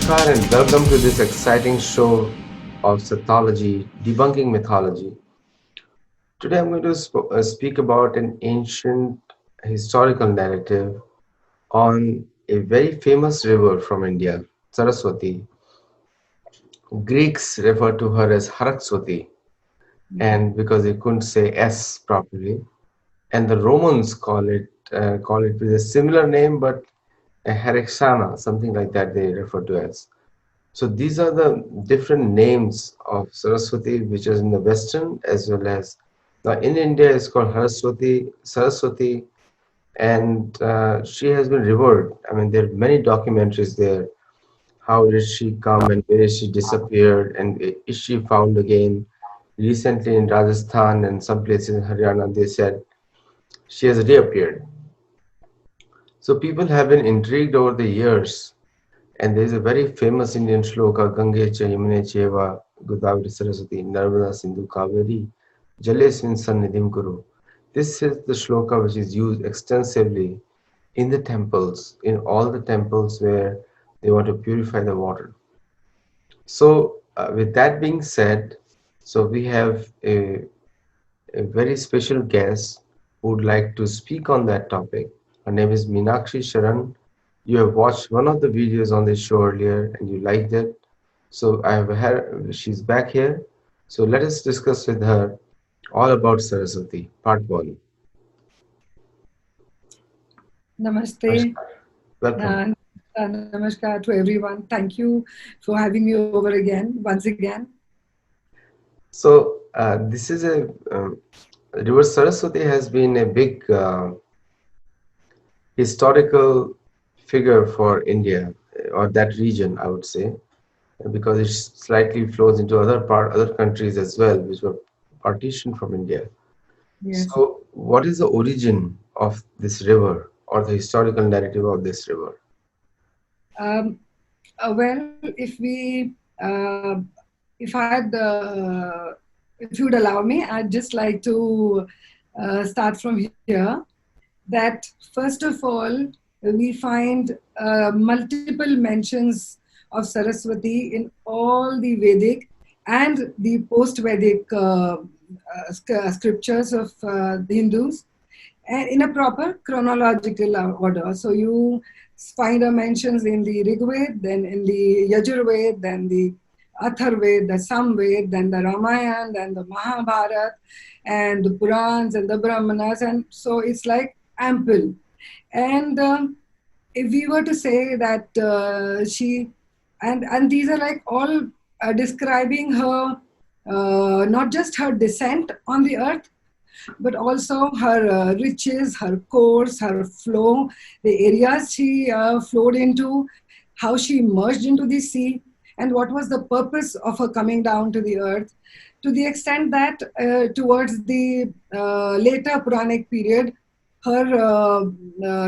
Namaskar and welcome to this exciting show of Sathology, debunking mythology. Today I'm going to speak about an ancient historical narrative on a very famous river from India, Saraswati. Greeks refer to her as Harakswati, and because they couldn't say S properly, and the Romans call it with a similar name, but a Herexana, something like that they refer to as. So these are the different names of Saraswati, which is in the Western as well as now in India is called Saraswati, and she has been revered. I mean, there are many documentaries there. How did she come and where is she disappeared and is she found again? Recently in Rajasthan and some places in Haryana, they said she has reappeared. So people have been intrigued over the years. And there is a very famous Indian shloka, Gange cha Yamune cheva Godavari Saraswati Narmada Sindhu Kaveri Jalesmin Sannidhim Kuru. This is the shloka which is used extensively in the temples, in all the temples where they want to purify the water. So, with that being said, so we have a very special guest who would like to speak on that topic. Her name is Meenakshi Sharan. You have watched one of the videos on this show earlier and you liked it. So I have her, she's back here. So let us discuss with her all about Saraswati, part one. Namaste. Namaskar. Welcome. And namaskar to everyone. Thank you for having me over again, once again. So this is River Saraswati has been a big historical figure for India or that region, I would say, because it slightly flows into other countries as well, which were partitioned from India. Yes. So, what is the origin of this river or the historical narrative of this river? Um, well, if you would allow me, I'd just like to start from here. That first of all, we find multiple mentions of Saraswati in all the Vedic and the post-Vedic scriptures of the Hindus, and in a proper chronological order. So you find her mentions in the Rig Veda, then in the Yajurveda, then the Atharveda, the Samveda, then the Ramayana, then the Mahabharata, and the Purans and the Brahmanas, and so it's like ample. And if we were to say that and these are like all describing her, not just her descent on the earth, but also her riches, her course, her flow, the areas she flowed into, how she merged into the sea, and what was the purpose of her coming down to the earth. To the extent that towards the later Puranic period, her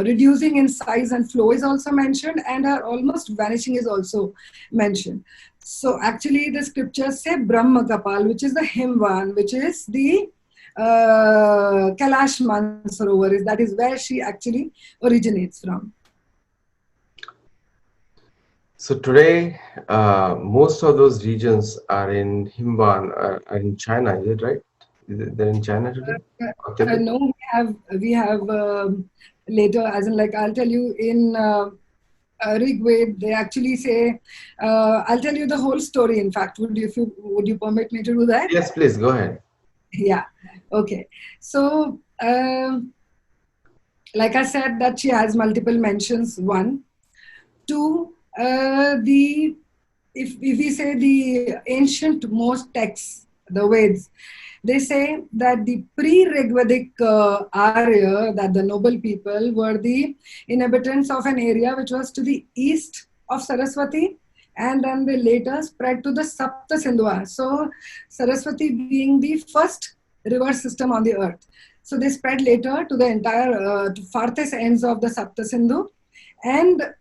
reducing in size and flow is also mentioned, and her almost vanishing is also mentioned. So actually, the scriptures say Brahma Kapal, which is the Himvan, which is the Kailash Mansarovar. That is where she actually originates from. So today, most of those regions are in Himban, are in China. Is it right? They're in China today? No, we have later, as in like I'll tell you in Rig Veda, they actually say, I'll tell you the whole story. In fact, would you permit me to do that? Yes, please go ahead. Yeah. Okay. So, like I said, that she has multiple mentions. One, two. If we say the ancient most texts, the Veds, they say that the pre-Rigvedic Arya, that the noble people were the inhabitants of an area which was to the east of Saraswati, and then they later spread to the Sapta Sindhu. So Saraswati being the first river system on the earth. So they spread later to the entire to farthest ends of the Sapta Sindhu, and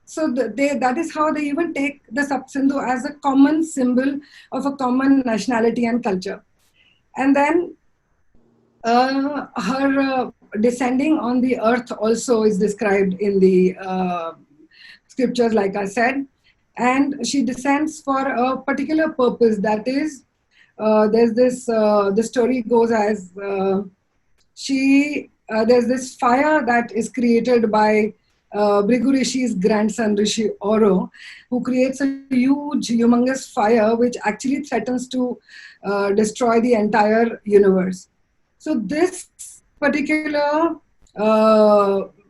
so that is how they even take the Sapsindhu as a common symbol of a common nationality and culture. And then her descending on the earth also is described in the scriptures, like I said. and she descends for a particular purpose. That is, there's this. The story goes as there's this fire that is created by Bhrigu Rishi's grandson Rishi Oro, who creates a huge, humongous fire which actually threatens to destroy the entire universe. So this particular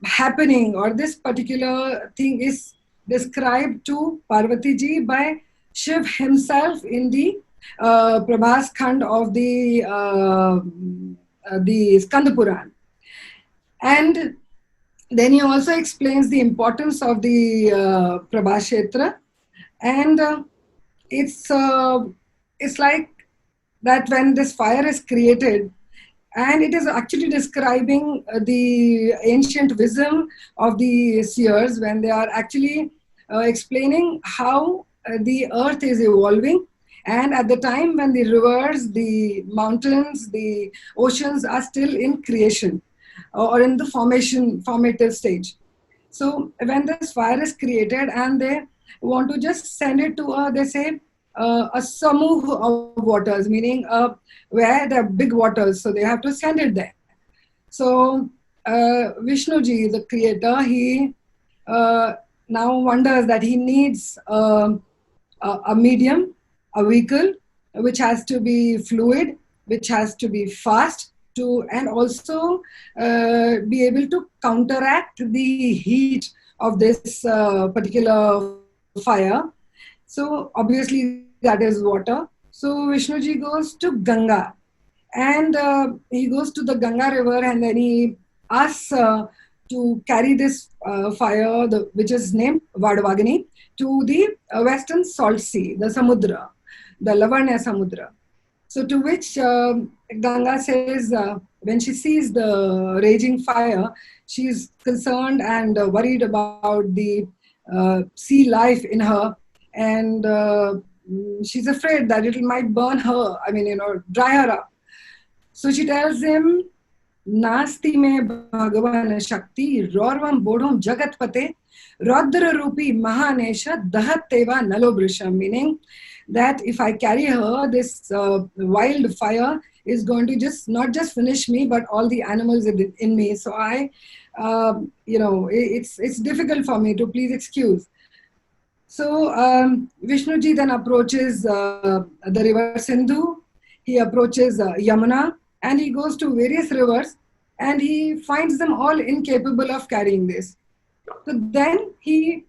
happening, or this particular thing, is described to Parvati ji by Shiv himself in the Prabhas Khand of the Skanda Puran. And then he also explains the importance of the Prabhashetra, and it's like that when this fire is created, and it is actually describing the ancient wisdom of the seers when they are actually explaining how the earth is evolving, and at the time when the rivers, the mountains, the oceans are still in creation or in the formative stage. So when this fire is created and they want to just send it to they say a samuh of waters, meaning where there are big waters, so they have to send it there. So Vishnuji, the creator, he now wonders that he needs a medium, a vehicle, which has to be fluid, which has to be fast, and also be able to counteract the heat of this particular fire. So obviously that is water. So Vishnuji goes to Ganga, and he goes to the Ganga river, and then he asks to carry this fire, which is named Vadavagini, to the western salt sea, the Samudra, the Lavanya Samudra. So to which Ganga says, when she sees the raging fire, she is concerned and worried about the sea life in her, and she's afraid that it might burn her, dry her up. So she tells him, Nasti me Bhagavan Shakti, Rorvam Bodham Jagatpate, Rodra Rupi Mahanesha, Dahateva Nalobrisham, meaning that if I carry her, this wildfire is going to not just finish me, but all the animals in me. So it's difficult for me to, please excuse. So Vishnuji then approaches the river Sindhu, he approaches Yamuna, and he goes to various rivers, and he finds them all incapable of carrying this. So then he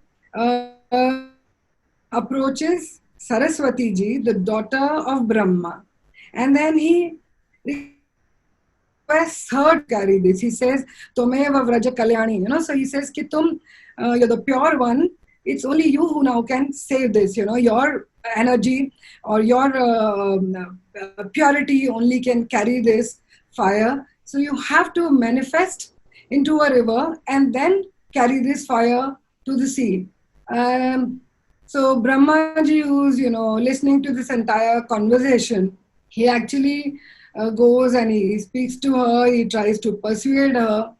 approaches Saraswati ji, the daughter of Brahma, and then he requests her to carry this. He says, Tomeva Vraja Kalyani, so he says, Ki you're the pure one, it's only you who now can save this, your energy or your purity only can carry this fire. So you have to manifest into a river and then carry this fire to the sea. So Brahmaji, who's listening to this entire conversation, he actually goes and he speaks to her. He tries to persuade her.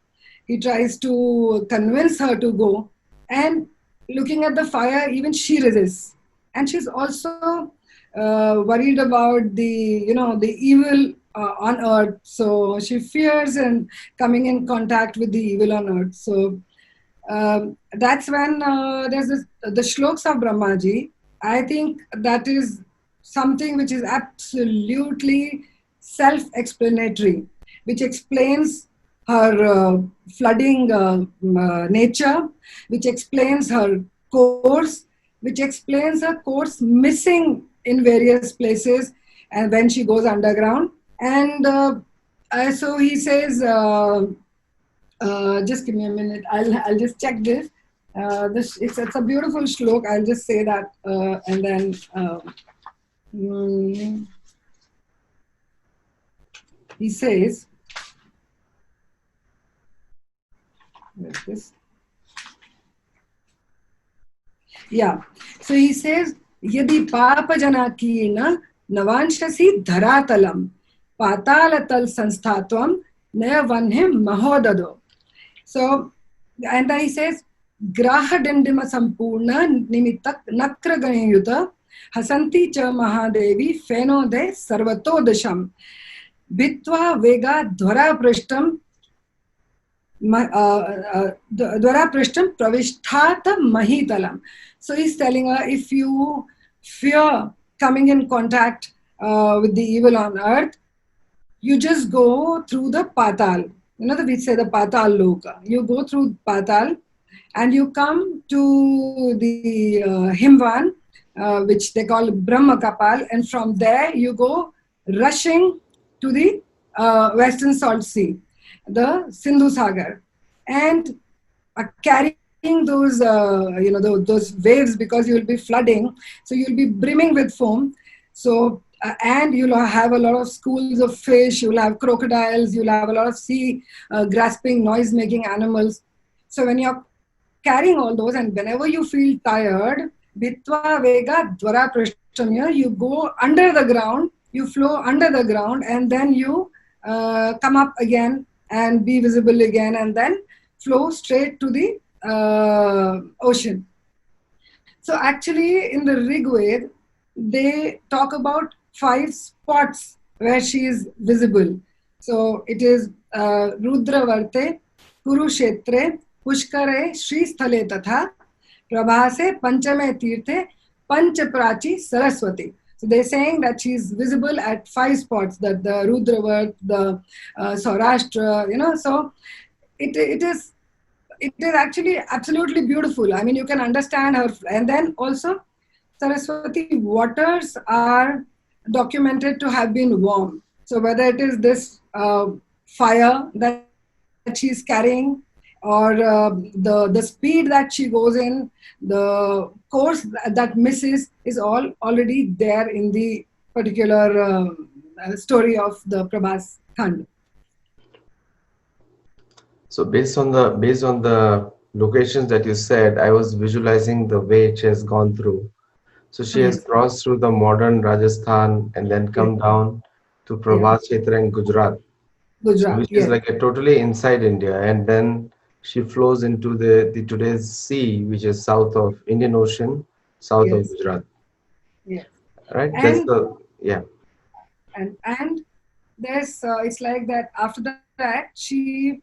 He tries to convince her to go. And looking at the fire, even she resists. And she's also worried about the evil on earth. So she fears and coming in contact with the evil on earth. So that's when there's the shlokas of Brahmaji. I think that is something which is absolutely self-explanatory, which explains her flooding nature, which explains her course, which explains her course missing in various places and when she goes underground. And so he says, just give me a minute, I'll just check this. It's a beautiful shlok, I'll just say that, and then he says, where's this? Yeah, so he says, Yadi Papa Janakina Navanshasi Dharatalam Patalatal Sanstatvam Nayavanhim Mahodado. So, and then he says, ग्राहदंडिम संपूर्ण निमित्तक नक्र गणयुत हसंती च महादेवी फेनोदे सर्वतो दशम भित्वा वेगा ध्वरा पृष्ठम Dwara Prishtam Pravishthata Mahitalam. So he's telling her, if you fear coming in contact with the evil on earth, you just go through the Patal. You know, we say the Patal Loka. You go through Patal and you come to the Himvan, which they call Brahma Kapal, and from there you go rushing to the Western Salt Sea, the Sindhu Sagar, and carrying those those waves, because you will be flooding, so you'll be brimming with foam. So and you'll have a lot of schools of fish, you'll have crocodiles, you'll have a lot of sea grasping, noise making animals. So when you're carrying all those, and whenever you feel tired, Bitva Vega Dwara Prishtamya, you go under the ground, you flow under the ground, and then you come up again and be visible again, and then flow straight to the ocean. So actually, in the Rig Veda, they talk about 5 spots where she is visible. So it is Rudravarte, Kurukshetre, Pushkare, Shri Sthale Tatha, Prabhase, Panchame Tirthe, Panchaprachi, Saraswati. So they're saying that she's visible at 5 spots, that the Rudravart, the Saurashtra, so it is actually absolutely beautiful. I mean, you can understand her. And then also, Saraswati waters are documented to have been warm. So whether it is this fire that she's carrying, or the speed that she goes in, the course that misses, is all already there in the particular story of the Prabhas Khand. So based on the locations that you said, I was visualizing the way she has gone through. So she has crossed through the modern Rajasthan and then come down to Prabhas Kshetra in Gujarat, which is like a totally inside India, and then she flows into the today's sea, which is south of Indian Ocean, south of Gujarat. Yes. Right. And, that's the And there's it's like that. After that, she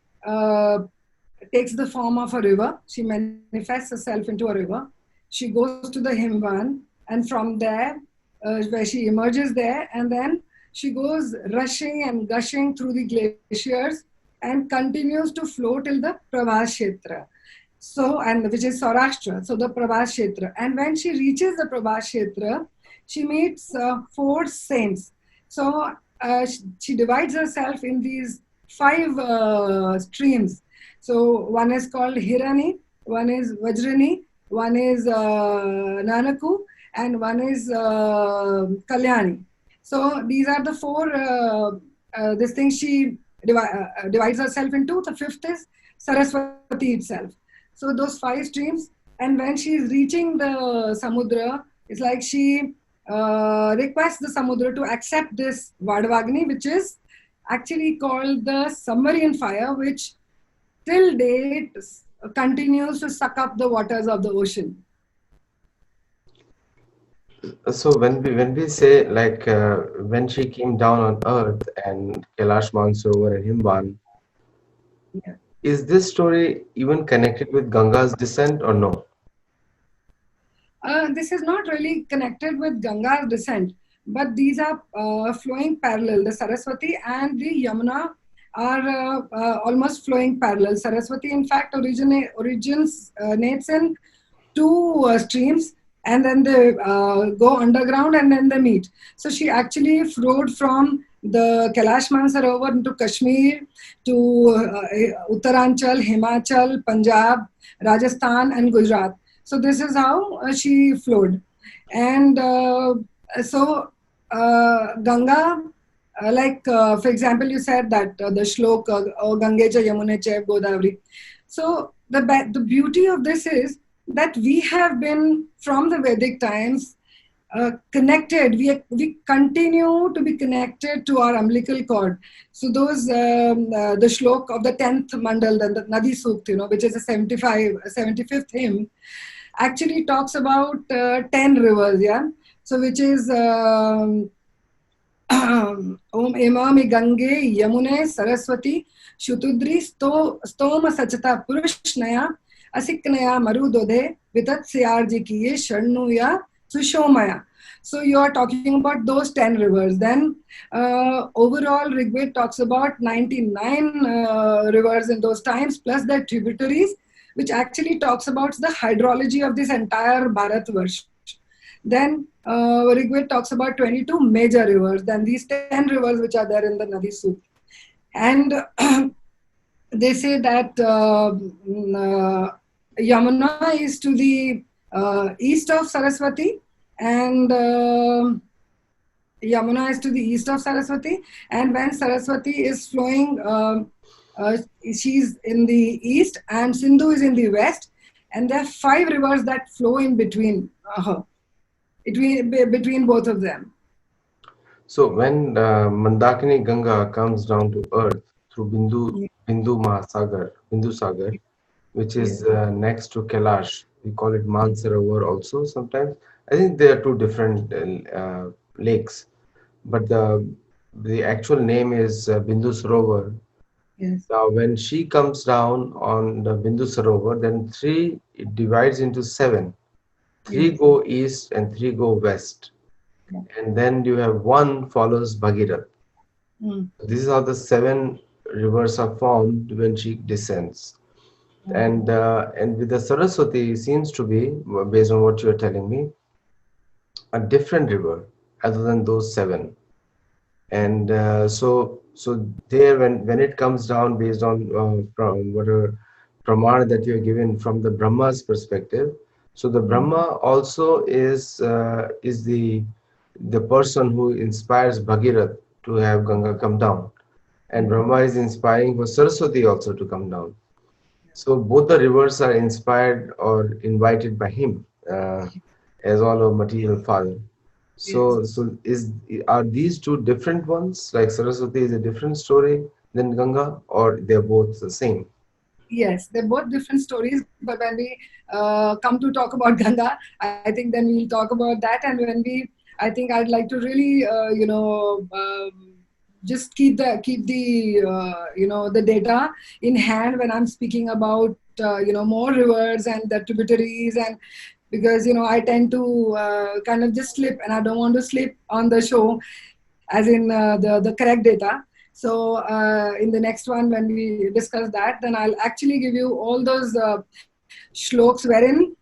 takes the form of a river. She manifests herself into a river. She goes to the Himvan, and from there, where she emerges there, and then she goes rushing and gushing through the glaciers and continues to flow till the Prabhas Kshetra. So, and which is Saurashtra, so the Prabhas Kshetra. And when she reaches the Prabhas Kshetra, she meets 4 saints. So she divides herself in these 5 streams. So one is called Hirani, one is Vajrani, one is Nanaku, and one is Kalyani. So these are the 4 this thing she divides herself into. The 5th is Saraswati itself. So those 5 streams, and when she is reaching the Samudra, it's like she requests the Samudra to accept this Vadavagni, which is actually called the submarine fire, which till date continues to suck up the waters of the ocean. So when we say, like, when she came down on earth and Kailash Mansarovar and Himvan, is this story even connected with Ganga's descent or no? This is not really connected with Ganga's descent, but these are flowing parallel. The Saraswati and the Yamuna are almost flowing parallel. Saraswati, in fact, originates in 2 streams, and then they go underground and then they meet. So she actually flowed from the Kailash Mansarovar into Kashmir to Uttaranchal, Himachal, Punjab, Rajasthan, and Gujarat. So this is how she flowed. And so Ganga, for example, you said that the shlok, Gangecha Yamune Chaiv Godavari. So the beauty of this is that we have been, from the Vedic times, connected. We continue to be connected to our umbilical cord. So those the shlok of the 10th mandal, the Nadi Sukt, which is a 75th hymn, actually talks about 10 rivers. Yeah. So which is Om Emami Gange Yamune Saraswati Shutudri Stoma Sachata Purushnaya Asiknaya Marudode Vitat Syarji Kiye Sharnuya Sushomaya. So you are talking about those 10 rivers. Then overall Rigved talks about 99 rivers in those times, plus their tributaries, which actually talks about the hydrology of this entire Bharatvarsh. Then Rigved talks about 22 major rivers, then these 10 rivers which are there in the Nadi Sutra. And they say that Yamuna is to the east of Saraswati, and Yamuna is to the east of Saraswati, and when Saraswati is flowing, she's in the east, and Sindhu is in the west, and there are 5 rivers that flow in between her. Between both of them. So when Mandakini Ganga comes down to earth through Bindu Sagar, which is next to Kailash, we call it Mansarovar also sometimes. I think they are 2 different lakes, but the actual name is Bindu Sarovar. Yes. Now when she comes down on the Bindu Sarovar, then it divides into 7. 3 go east and 3 go west. And then you have 1 follows Bhagirath. This is how the 7 rivers are formed when she descends. And with the Saraswati, it seems to be, based on what you are telling me, a different river other than those 7. And so there, when it comes down based on from whatever pramana that you are given from the Brahma's perspective, so the Brahma also is the person who inspires Bhagirath to have Ganga come down, and Brahma is inspiring for Saraswati also to come down. So both the rivers are inspired or invited by him as all of material father. So are these 2 different ones? Like Saraswati is a different story than Ganga, or they're both the same? Yes, they're both different stories. But when we come to talk about Ganga, I think then we'll talk about that. And I think I'd like to really, just keep the the data in hand when I'm speaking about more rivers and the tributaries, and because I tend to kind of just slip, and I don't want to slip on the show, as in the correct data. So in the next one, when we discuss that, then I'll actually give you all those shloks wherein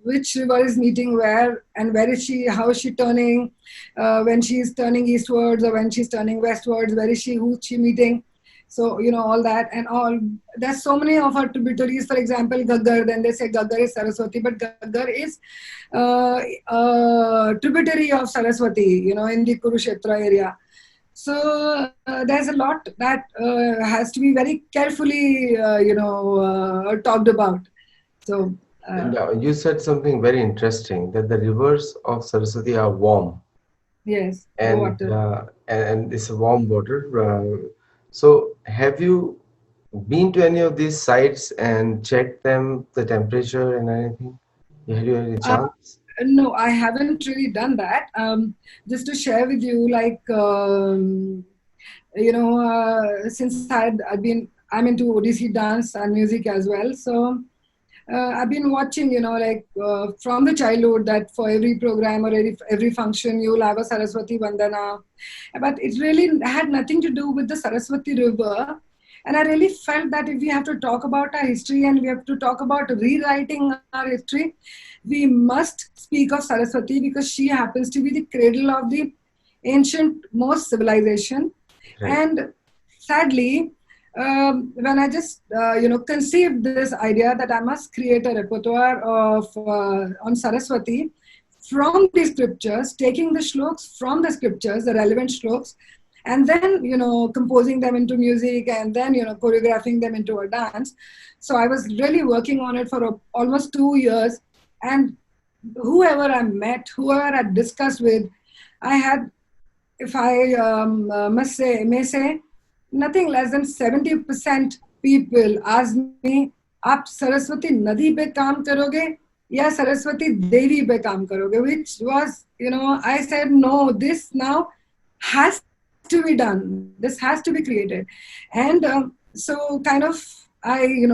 which river is meeting where, and where is she, how is she turning, when she's turning eastwards or when she's turning westwards, where is she, who's she meeting. So, all that and all. There's so many of our tributaries. For example, Gaggar, then they say Gaggar is Saraswati, but Gaggar is a tributary of Saraswati, in the Kurukshetra area. So there's a lot that has to be very carefully, talked about. So now, you said something very interesting, that the rivers of Saraswati are warm. Yes, and water. And it's a warm water. So have you been to any of these sites and checked them, the temperature and anything? Have you any chance? No, I haven't really done that. Just to share with you, like, since I'm into Odissi dance and music as well. So I've been watching, from the childhood, that for every program or every function, you'll have a Saraswati Vandana. But it really had nothing to do with the Saraswati River. And I really felt that if we have to talk about our history and we have to talk about rewriting our history, we must speak of Saraswati, because she happens to be the cradle of the ancient most civilization. Right. And sadly, when I just conceived this idea that I must create a repertoire of on Saraswati from the scriptures, taking the shloks from the scriptures, the relevant shloks, and then composing them into music, and then choreographing them into a dance. So I was really working on it for almost 2 years, and whoever I met, whoever I discussed with, I had, if I may say, nothing less than 70% people asked me, आप सरस्वती नदी पे काम करोगे या सरस्वती देवी पे काम करोगे, which was, I said, no, this now has to be done. This has to be created. And so kind of I,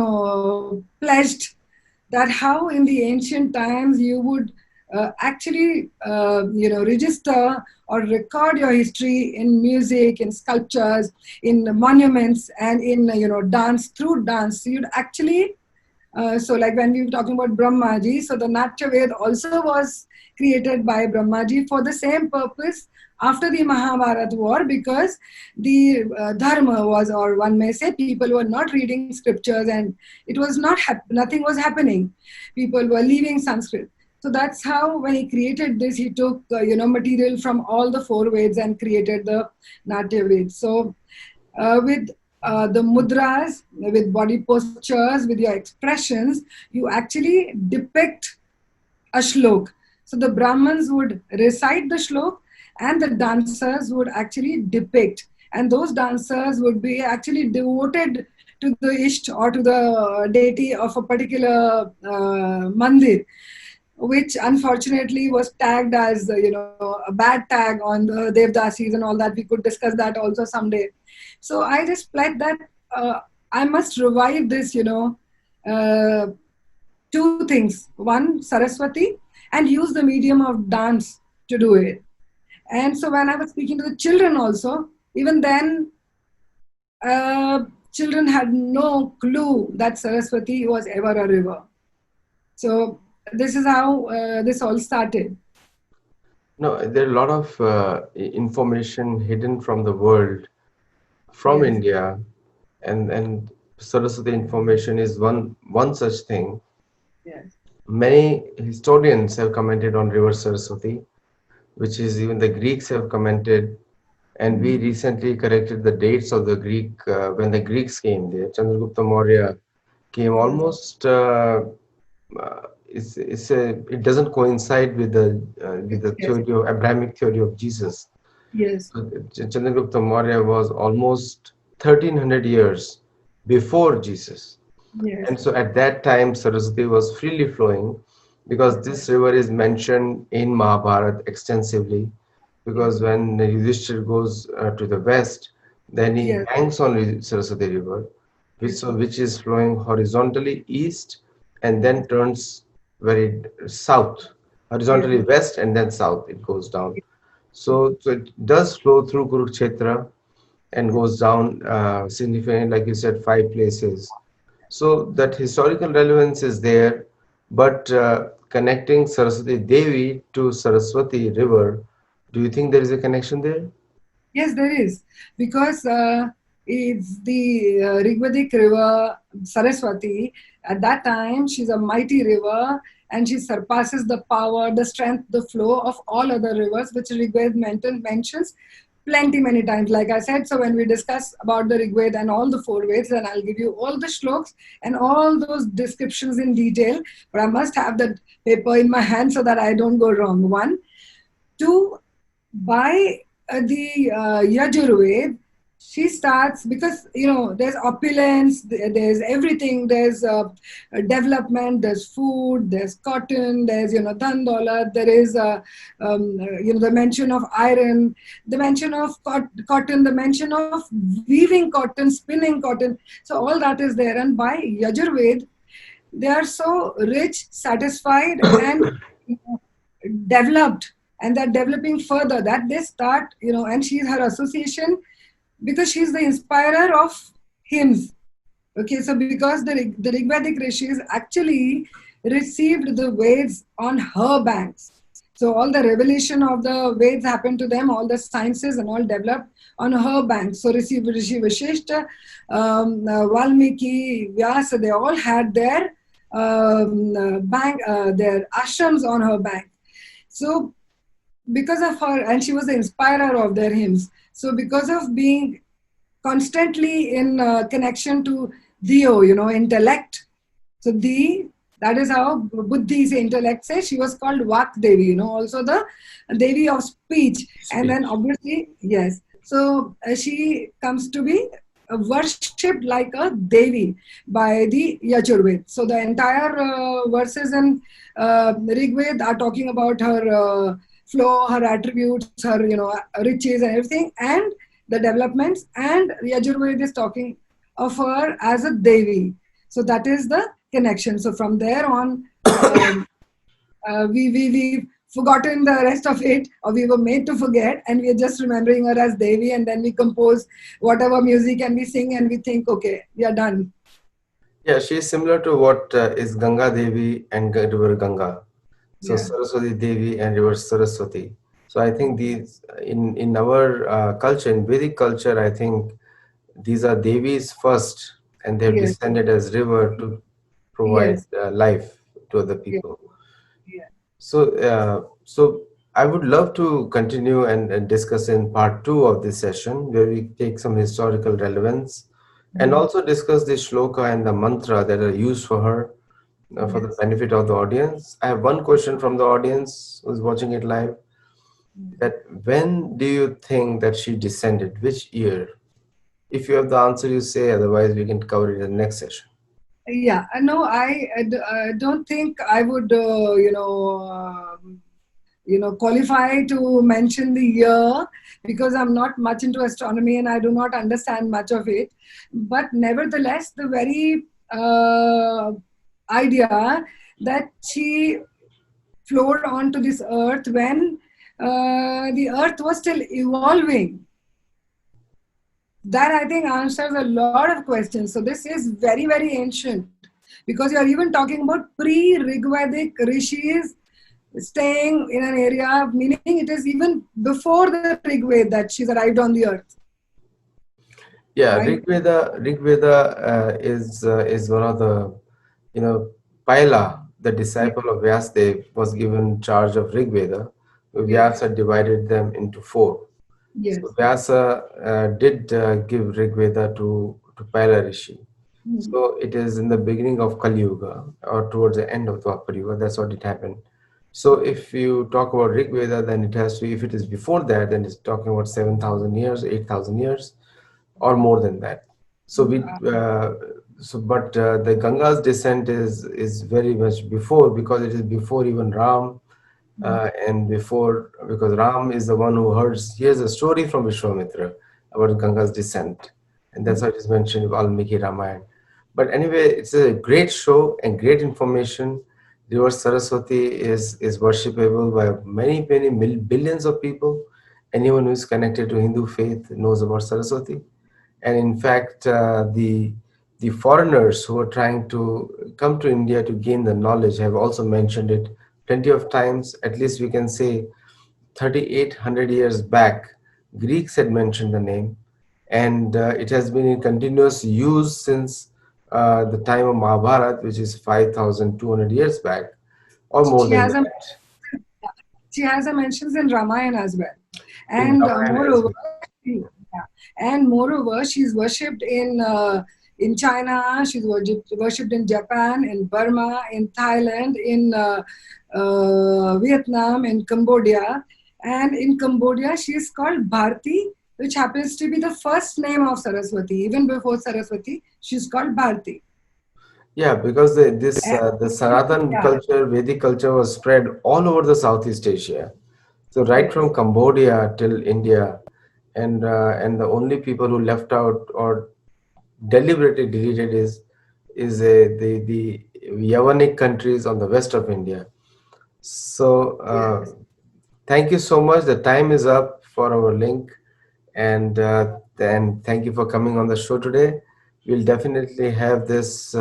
pledged that how in the ancient times you would actually, register or record your history in music, in sculptures, in monuments, and in, dance, through dance. So you'd actually, so like when we were talking about Brahmaji, so the Natya Ved also was created by Brahmaji for the same purpose after the Mahabharata war, because the dharma was, or one may say, people were not reading scriptures, and it was not, nothing was happening. People were leaving Sanskrit. So that's how, when he created this, he took, material from all the four Veds and created the Natya Ved. So with the mudras, with body postures, with your expressions, you actually depict a shlok. So the Brahmins would recite the shlok and the dancers would actually depict. And those dancers would be actually devoted to the Isht or to the deity of a particular mandir, which unfortunately was tagged as, a bad tag on the Devdasis and all that. We could discuss that also someday. So I just pledged that I must revive this, uh, two things. One, Saraswati, and use the medium of dance to do it. And so when I was speaking to the children also, even then, children had no clue that Saraswati was ever a river. So this is how this all started. No, there are a lot of information hidden from the world, from Yes. India, and Saraswati information is one such thing. Yes. Many historians have commented on River Saraswati, which is even the Greeks have commented, and we recently corrected the dates of the Greek when the Greeks came there. Chandragupta Maurya came almost. It doesn't coincide with the Yes. theory of Abrahamic theory of Jesus. Yes. So Chandragupta Maurya was almost 1300 years before Jesus. Yes. And so at that time, Saraswati was freely flowing because this river is mentioned in Mahabharata extensively. Because when Yudhishthir goes to the west, then he Yes. hangs on Saraswati river, which is flowing horizontally east and then turns very south, horizontally Yes. west and then south. It goes down. So it does flow through Kurukshetra and goes down significantly, like you said, 5 places. So that historical relevance is there, but connecting Saraswati Devi to Saraswati River, do you think there is a connection there? Yes, there is, because it's the Rigvedic river Saraswati. At that time, she's a mighty river, and she surpasses the power, the strength, the flow of all other rivers, which Rigved mentions plenty many times. Like I said, so when we discuss about the Rigved and all the four Veds, then I'll give you all the shloks and all those descriptions in detail. But I must have that paper in my hand so that I don't go wrong. One, two, by the Yajurved, she starts, because there's opulence, there's everything, there's development, there's food, there's cotton, there's dhan daulat, there is the mention of iron, the mention of cotton, the mention of weaving cotton, spinning cotton. So all that is there, and by Yajurved, they are so rich, satisfied, and developed, and they're developing further, that they start, and she's her association, because she's the inspirer of hymns. Okay, so because the Rigvedic rishis actually received the Veds on her banks. So all the revelation of the Veds happened to them, all the sciences and all developed on her banks. So Rishi Vashishta, Valmiki, Vyasa, they all had their their ashrams on her bank. So because of her, and she was the inspirer of their hymns. So because of being constantly in connection to Dio, intellect. So That is how Buddhi say, intellect says. She was called Vak Devi, also the Devi of speech. And then Speech. obviously, yes. So she comes to be worshipped like a Devi by the Yajurved. So the entire verses in Rig Ved are talking about her flow, her attributes, her riches and everything, and the developments. And Yajurved is talking of her as a Devi. So that is the connection. So from there on, we've forgotten the rest of it, or we were made to forget, and we are just remembering her as Devi, and then we compose whatever music and we sing and we think, okay, we are done. Yeah, she is similar to what is Ganga Devi and River Ganga. So Yeah. Saraswati Devi and River Saraswati. So I think these in our culture, in Vedic culture, I think these are Devis first, and they have Yes. descended as river to provide Yes. life to other Yes. people. Yeah. So I would love to continue and discuss in part two of this session, where we take some historical relevance and Mm. also discuss the shloka and the mantra that are used for her for the Yes. benefit of the audience. I have one question from the audience who's watching it live. Mm. That when do you think that she descended? Which year? If you have the answer, you say. Otherwise, we can cover it in the next session. Yeah, no, I don't think I would, qualify to mention the year because I'm not much into astronomy and I do not understand much of it. But nevertheless, the very idea that she flowed onto this earth when the earth was still evolving, that I think answers a lot of questions. So this is very, very ancient because you're even talking about pre-Rigvedic rishis staying in an area, meaning it is even before the Rigved that she's arrived on the earth, Yeah, right? Rig Veda is one of the, Paila, the Yeah. disciple of Vyasdev, was given charge of Rig Veda. Yes. Vyasa divided them into four. So Yes. Vyasa did give Rig Veda to Paila Rishi. Hmm. So it is in the beginning of Kali Yuga or towards the end of Dwapar Yuga. That's what it happened. So if you talk about Rig Veda, then it has to. If it is before that, then it's talking about 7,000 years, 8,000 years, or more than that. So but the Ganga's descent is very much before, because it is before even Ram, and before, because Ram is the one who hears a story from Vishwamitra about Ganga's descent, and that's how it is mentioned in Valmiki Ramayana. But anyway, it's a great show and great information. River Saraswati is worshipable by many billions of people. Anyone who is connected to Hindu faith knows about Saraswati. And in fact, the foreigners who are trying to come to India to gain the knowledge have also mentioned it plenty of times. At least we can say 3,800 years back, Greeks had mentioned the name, and it has been in continuous use since the time of Mahabharata, which is 5,200 years back, or more She than has a that. she has a mentions in Ramayana as well, In and Ramayana as moreover, well. yeah. And moreover, she's worshipped in China. She's worshipped in Japan, in Burma, in Thailand, in Vietnam, in Cambodia, and in Cambodia, she is called Bharti, which happens to be the first name of Saraswati. Even before Saraswati, she's called Bharti. Yeah, because the Sanatan Yeah. culture, Vedic culture, was spread all over the Southeast Asia. So right from Yes. Cambodia till India, and the only people who left out or deliberately deleted is the Yavanic countries on the west of India. So Yes. thank you so much. The time is up for our link, and then thank you for coming on the show today. We'll definitely have this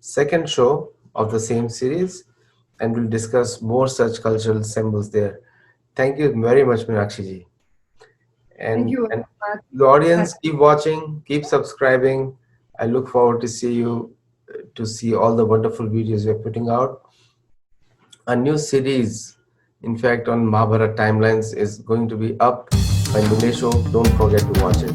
second show of the same series, and we'll discuss more such cultural symbols there. Thank you very much, Meenakshi ji. Thank you And very the much. audience, keep watching, keep subscribing. I look forward to see all the wonderful videos we're putting out. A new series, in fact, on Mahabharata timelines is going to be up by Nilesh. Don't forget to watch it.